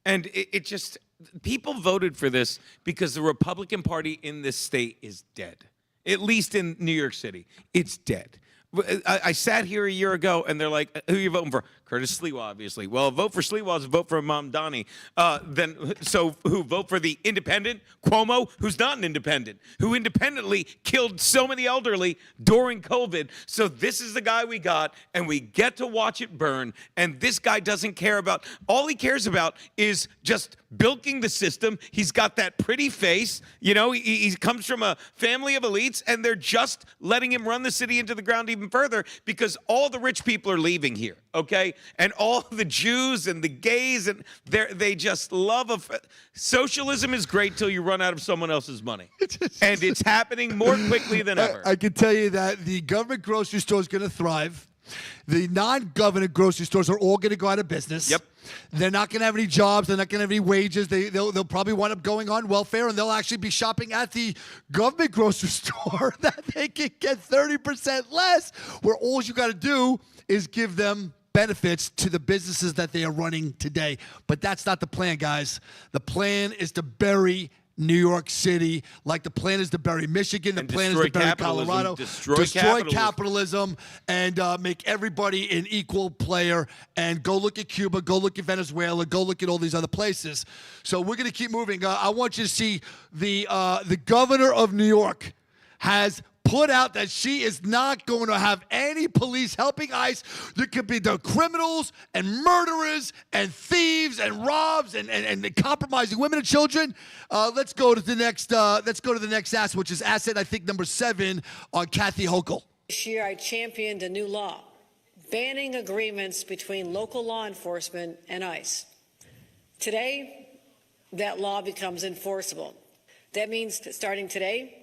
And it just, people voted for this because the Republican Party in this state is dead. At least in New York City, it's dead. I sat here a year ago, and they're like, who are you voting for? Curtis Sliwa, obviously. Well, vote for Sliwa is vote for Mamdani. So who vote for the independent? Cuomo, who's not an independent, who independently killed so many elderly during COVID. So this is the guy we got, and we get to watch it burn. And this guy doesn't care about, all he cares about is just bilking the system. He's got that pretty face. You know, he comes from a family of elites, and they're just letting him run the city into the ground even further because all the rich people are leaving here, okay? And all the Jews and the gays, and they just love socialism is great till you run out of someone else's money. And it's happening more quickly than ever. I can tell you that the government grocery store is going to thrive. The non-government grocery stores are all going to go out of business. Yep. They're not going to have any jobs. They're not going to have any wages. They'll probably wind up going on welfare, and they'll actually be shopping at the government grocery store that they can get 30% less, where all you got to do is give them benefits to the businesses that they are running today. But that's not the plan, guys. The plan is to bury New York City, like the plan is to bury Michigan, the plan is to bury Colorado, destroy capitalism, and make everybody an equal player. And go look at Cuba, go look at Venezuela, go look at all these other places. So we're going to keep moving. I want you to see the governor of New York has put out that she is not going to have any police helping ICE. There could be the criminals and murderers and thieves and robs and compromising women and children. Let's go to the next. Let's go to the next asset, which is asset I think number 7 on Kathy Hochul. This year, I championed a new law banning agreements between local law enforcement and ICE. Today, that law becomes enforceable. That means that starting today,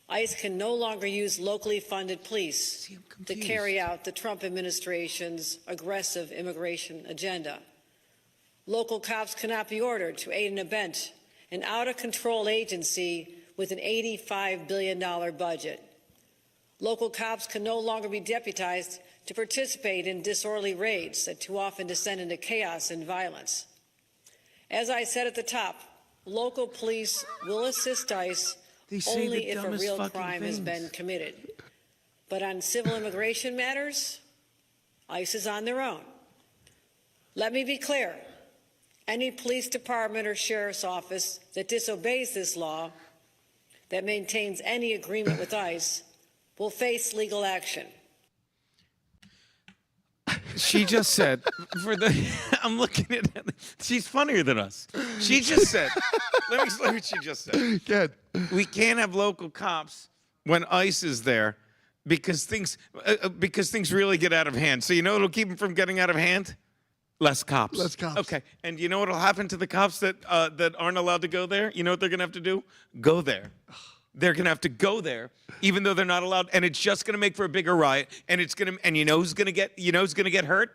ICE can no longer use locally funded police to carry out the Trump administration's aggressive immigration agenda. Local cops cannot be ordered to aid and abet an out-of-control agency with an $85 billion budget. Local cops can no longer be deputized to participate in disorderly raids that too often descend into chaos and violence. As I said at the top, local police will assist ICE say only the if a dumbest real fucking crime has things. been committed. But on civil immigration matters, ICE is on their own. Let me be clear. Any police department or sheriff's office that disobeys this law, that maintains any agreement with ICE, will face legal action. She just said, I'm looking at it. She's funnier than us. She just said, let me explain what she just said. Good. We can't have local cops when ICE is there because things really get out of hand. So you know what'll keep them from getting out of hand? Less cops. Less cops. Okay. And you know what'll happen to the cops that aren't allowed to go there? You know what they're gonna have to do? Go there. They're gonna have to go there, even though they're not allowed, and it's just gonna make for a bigger riot. And you know who's gonna get hurt?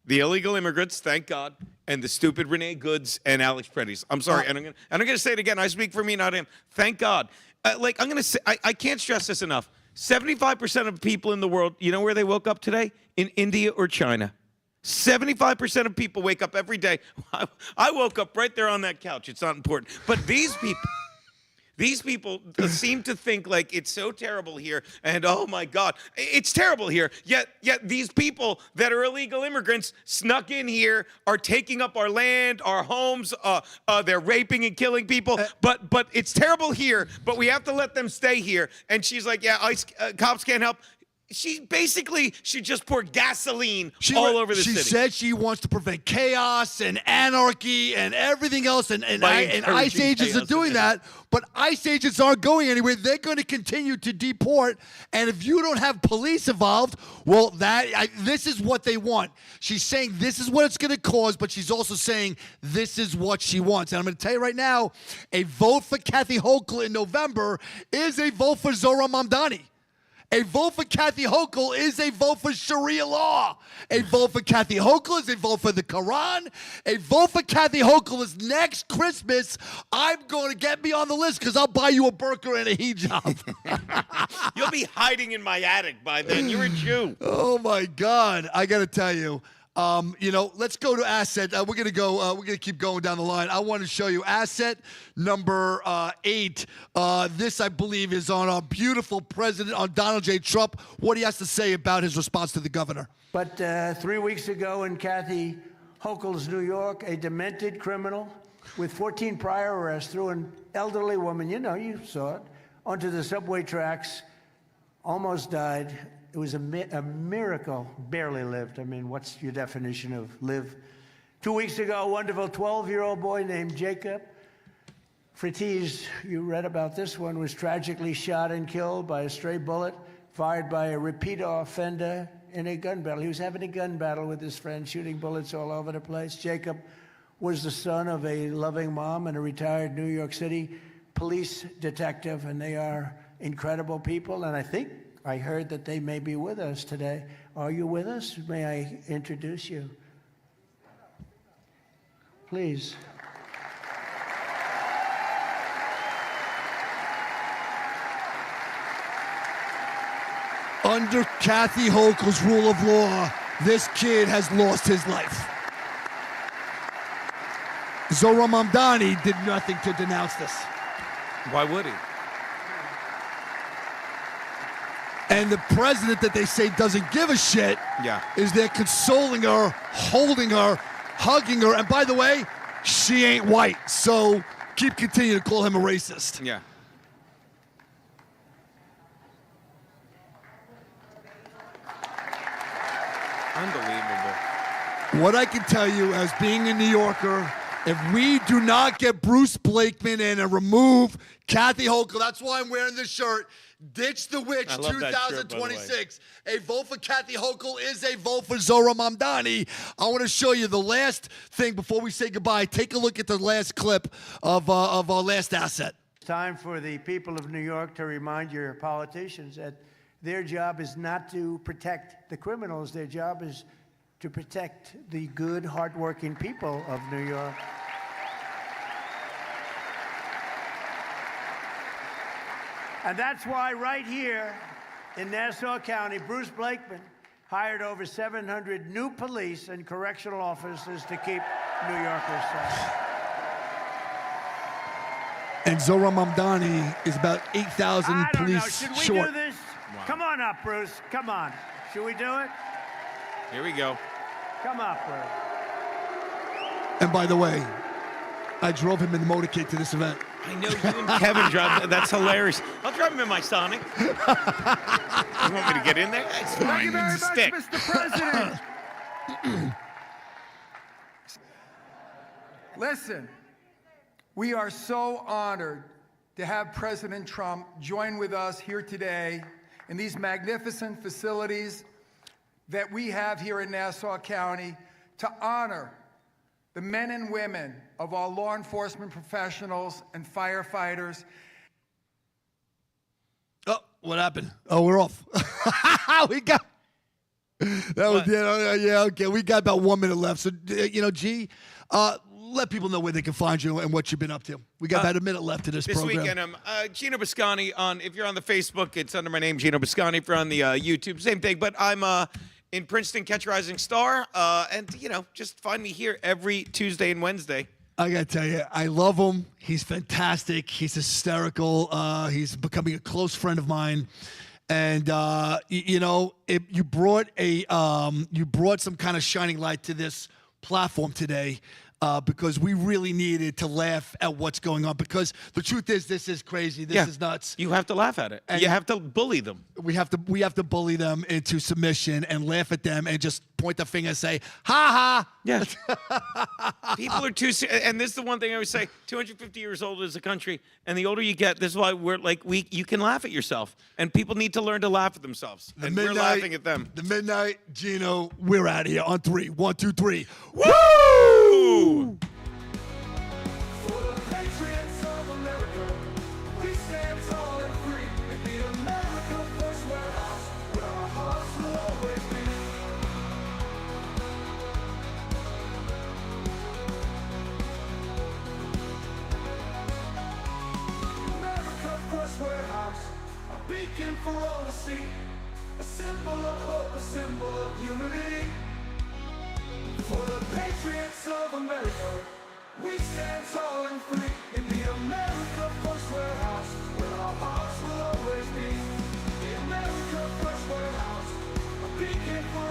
The illegal immigrants, thank God, and the stupid Renee Goods and Alex Preddies. I'm sorry, and I'm gonna say it again. I speak for me, not him. Thank God. I'm gonna say, I can't stress this enough. 75% of people in the world, you know where they woke up today? In India or China. 75% of people wake up every day. I woke up right there on that couch. It's not important. But these people seem to think like it's so terrible here, and oh my God, it's terrible here. Yet these people that are illegal immigrants snuck in here, are taking up our land, our homes. They're raping and killing people. But it's terrible here. But we have to let them stay here. And she's like, yeah, ICE cops can't help. She basically should just pour gasoline all over the city. She said she wants to prevent chaos and anarchy and everything else, and ICE agents are doing that. But ICE agents aren't going anywhere. They're going to continue to deport. And if you don't have police involved, well, this is what they want. She's saying this is what it's going to cause, but she's also saying this is what she wants. And I'm going to tell you right now, a vote for Kathy Hochul in November is a vote for Zohran Mamdani. A vote for Kathy Hochul is a vote for Sharia law. A vote for Kathy Hochul is a vote for the Quran. A vote for Kathy Hochul is next Christmas. I'm going to get me on the list because I'll buy you a burqa and a hijab. You'll be hiding in my attic by then. You're a Jew. Oh my God! I got to tell you. Let's go to asset. We're gonna keep going down the line. I want to show you asset number 8. This, I believe, is on our beautiful president, on Donald J. Trump. What he has to say about his response to the governor. But 3 weeks ago in Kathy Hochul's New York, a demented criminal with 14 prior arrests threw an elderly woman, you saw it, onto the subway tracks, almost died. It was a miracle, barely lived. I mean, what's your definition of live? 2 weeks ago, a wonderful 12-year-old boy named Jacob Fritiz, you read about this one, was tragically shot and killed by a stray bullet fired by a repeat offender in a gun battle. He was having a gun battle with his friend, shooting bullets all over the place. Jacob was the son of a loving mom and a retired New York City police detective, and they are incredible people, and I heard that they may be with us today. Are you with us? May I introduce you? Please. Under Kathy Hochul's rule of law, this kid has lost his life. Zohran Mamdani did nothing to denounce this. Why would he? And the president that they say doesn't give a shit is there consoling her, holding her, hugging her. And by the way, she ain't white. So continue to call him a racist. Yeah. Unbelievable. What I can tell you as being a New Yorker, if we do not get Bruce Blakeman in and remove Kathy Hochul, that's why I'm wearing this shirt, Ditch the Witch 2026. A vote for Kathy Hochul is a vote for Zohran Mamdani. I want to show you the last thing before we say goodbye. Take a look at the last clip of our last asset. It's time for the people of New York to remind your politicians that their job is not to protect the criminals. Their job is to protect the good, hardworking people of New York. And that's why right here in Nassau County, Bruce Blakeman hired over 700 new police and correctional officers to keep New Yorkers safe. And Zohran Mamdani is about 8,000 I don't know. police Should we short. do this? Come on up, Bruce. Come on. Should we do it? Here we go. Come up, Bruce. And by the way, I drove him in the motorcade to this event. I know you and Kevin drive. That's hilarious. I'll drive him in my Sonic. You want me to get in there? It's fine. Thank you very It's a much, stick. Mr. President. Listen, we are so honored to have President Trump join with us here today in these magnificent facilities that we have here in Nassau County to honor the men and women of our law enforcement professionals and firefighters. Oh, what happened? Oh, we're off. We got that was yeah, okay. We got about 1 minute left. So G, let people know where they can find you and what you've been up to. We got about a minute left to this program. This weekend, I'm Gino Biscani on. If you're on the Facebook, it's under my name, Gino Biscani. If you're on the YouTube, same thing. But I'm in Princeton, Catch a Rising Star, and just find me here every Tuesday and Wednesday. I gotta tell you, I love him. He's fantastic. He's hysterical. He's becoming a close friend of mine. And you brought some kind of shining light to this platform today. Because we really needed to laugh at what's going on. Because the truth is, this is crazy. This is nuts. You have to laugh at it. And you have to bully them. We have to bully them into submission and laugh at them and just point the finger and say, ha ha. Yeah. People are too. And this is the one thing I always say: 250 years old is a country, and the older you get, this is why we're like you can laugh at yourself, and people need to learn to laugh at themselves. And we're laughing at them. The midnight, Gino. We're out of here on 3. 1, 2, 3. Woo! For the patriots of America, we stand tall and free. Make the America first warehouse, where our hearts will always be. America first warehouse, a beacon for all to see. A symbol of hope, a symbol of unity. For the patriots of America, we stand tall and free.